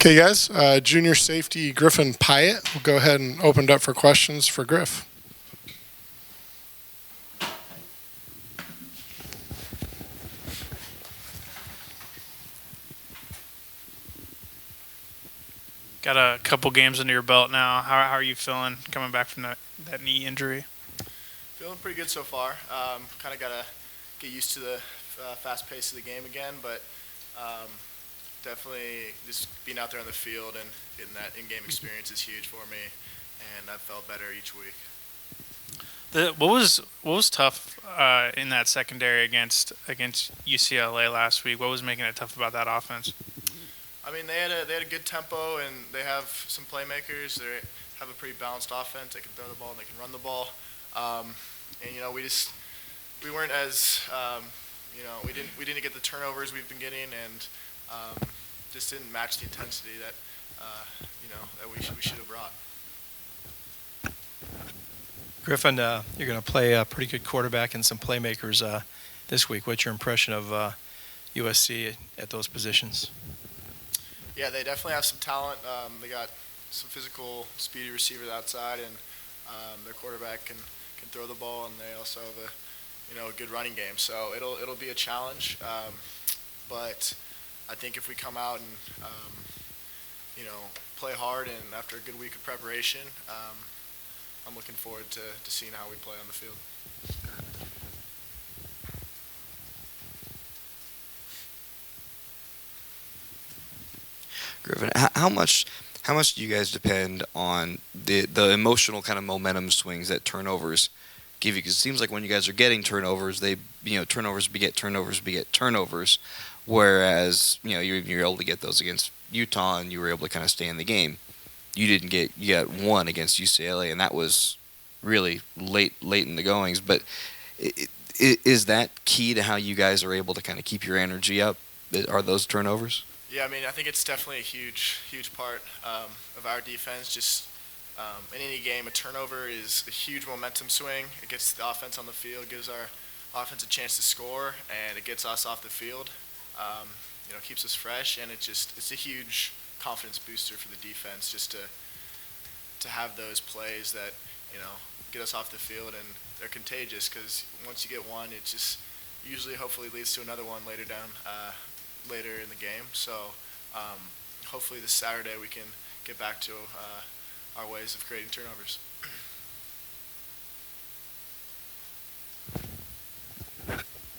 Okay, guys. Junior safety Griffin Piatt will go ahead and open it up for questions for Griff. Got a couple games under your belt now. How are you feeling coming back from that knee injury? Feeling pretty good so far. Kind of got to get used to the fast pace of the game again, but definitely just being out there on the field and getting that in-game experience is huge for me, and I've felt better each week. What was tough in that secondary against UCLA last week? What was making it tough about that offense? I mean, they had a good tempo, and they have some playmakers. They have a pretty balanced offense. They can throw the ball and they can run the ball. And we weren't as we didn't get the turnovers we've been getting, and just didn't match the intensity that that we should have brought. Griffin, you're going to play a pretty good quarterback and some playmakers this week. What's your impression of USC at those positions? Yeah, they definitely have some talent. They got some physical, speedy receivers outside, and their quarterback can throw the ball, and they also have a good running game. So it'll be a challenge, but I think if we come out and play hard, and after a good week of preparation, I'm looking forward to seeing how we play on the field. Griffin, how much do you guys depend on the emotional kind of momentum swings that turnovers give you? Because it seems like when you guys are getting turnovers, turnovers beget turnovers beget turnovers, whereas you're able to get those against Utah and you were able to kind of stay in the game. You got one against UCLA, and that was really late in the goings. But is that key to how you guys are able to kind of keep your energy up? Are those turnovers? Yeah, I mean, I think it's definitely a huge part of our defense. Just in any game, a turnover is a huge momentum swing. It gets the offense on the field, gives our offense a chance to score, and it gets us off the field. Keeps us fresh, and it's a huge confidence booster for the defense just to have those plays that get us off the field, and they're contagious because once you get one, it just usually hopefully leads to another one later in the game. So hopefully this Saturday we can get back to our ways of creating turnovers.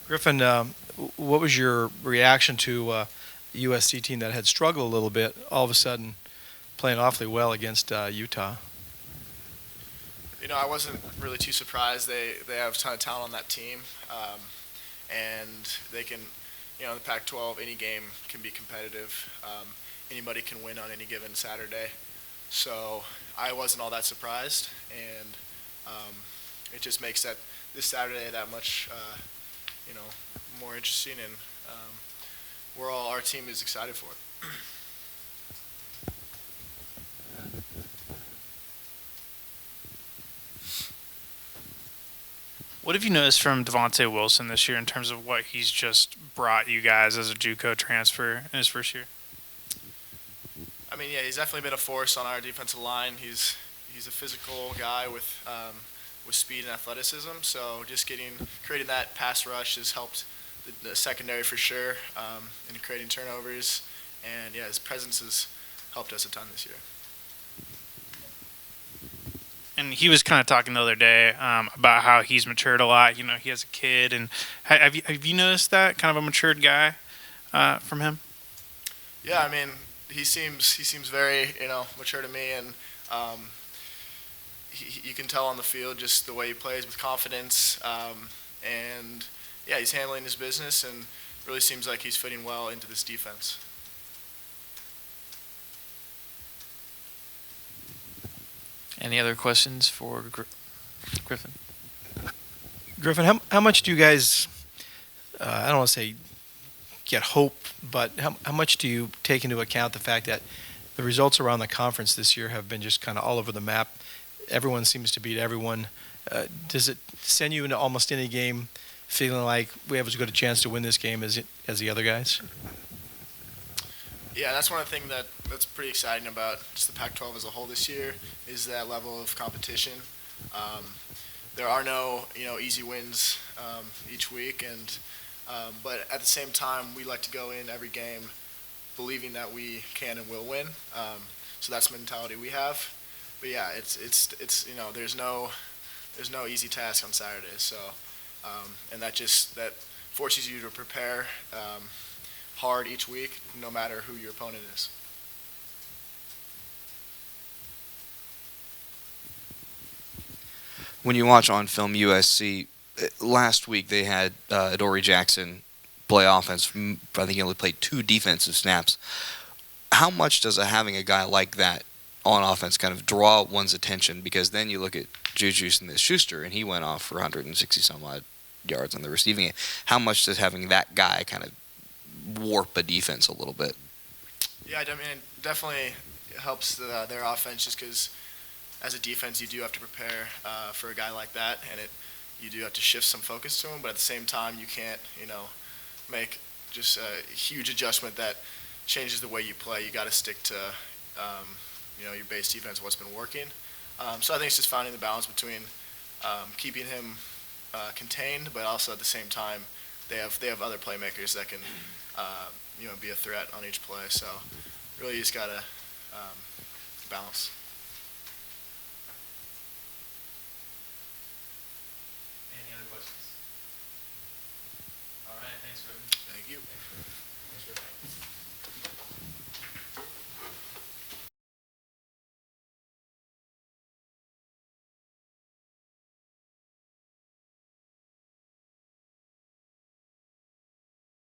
Griffin, what was your reaction to a USC team that had struggled a little bit, all of a sudden playing awfully well against Utah? I wasn't really too surprised. They have a ton of talent on that team, and they can, in the Pac-12, any game can be competitive. Anybody can win on any given Saturday. So I wasn't all that surprised, and it just makes this Saturday that much more interesting, and our team is excited for it. What have you noticed from Devontae Wilson this year in terms of what he's just brought you guys as a JUCO transfer in his first year? I mean, yeah, he's definitely been a force on our defensive line. He's a physical guy with speed and athleticism. So just creating that pass rush has helped the secondary for sure in creating turnovers. And yeah, his presence has helped us a ton this year. And he was kind of talking the other day about how he's matured a lot. He has a kid, and have you noticed that kind of a matured guy from him? Yeah, I mean, he seems very mature to me, and you can tell on the field just the way he plays with confidence, and yeah, he's handling his business, and really seems like he's fitting well into this defense. Any other questions for Griffin? Griffin, how much do you guys, I don't want to say get hope, but how much do you take into account the fact that the results around the conference this year have been just kind of all over the map? Everyone seems to beat everyone. Does it send you into almost any game feeling like we have as good a chance to win this game as the other guys? Yeah, that's one of the things that's pretty exciting about just the Pac-12 as a whole this year is that level of competition. Um, there are no easy wins each week, and but at the same time we like to go in every game believing that we can and will win. So that's the mentality we have. But yeah, it's there's no easy task on Saturdays. So and that forces you to prepare hard each week, no matter who your opponent is. When you watch on film USC, last week they had Adoree Jackson play offense. I think he only played 2 defensive snaps. How much does having a guy like that on offense kind of draw one's attention? Because then you look at Juju Smith-Schuster, and he went off for 160 some odd yards on the receiving end. How much does having that guy kind of warp a defense a little bit? Yeah, I mean, it definitely helps their offense just because as a defense you do have to prepare for a guy like that, and you do have to shift some focus to him, but at the same time you can't make just a huge adjustment that changes the way you play. You got to stick to your base defense, what's been working. So I think it's just finding the balance between keeping him contained, but also at the same time they have other playmakers that can be a threat on each play. So really you just got to balance.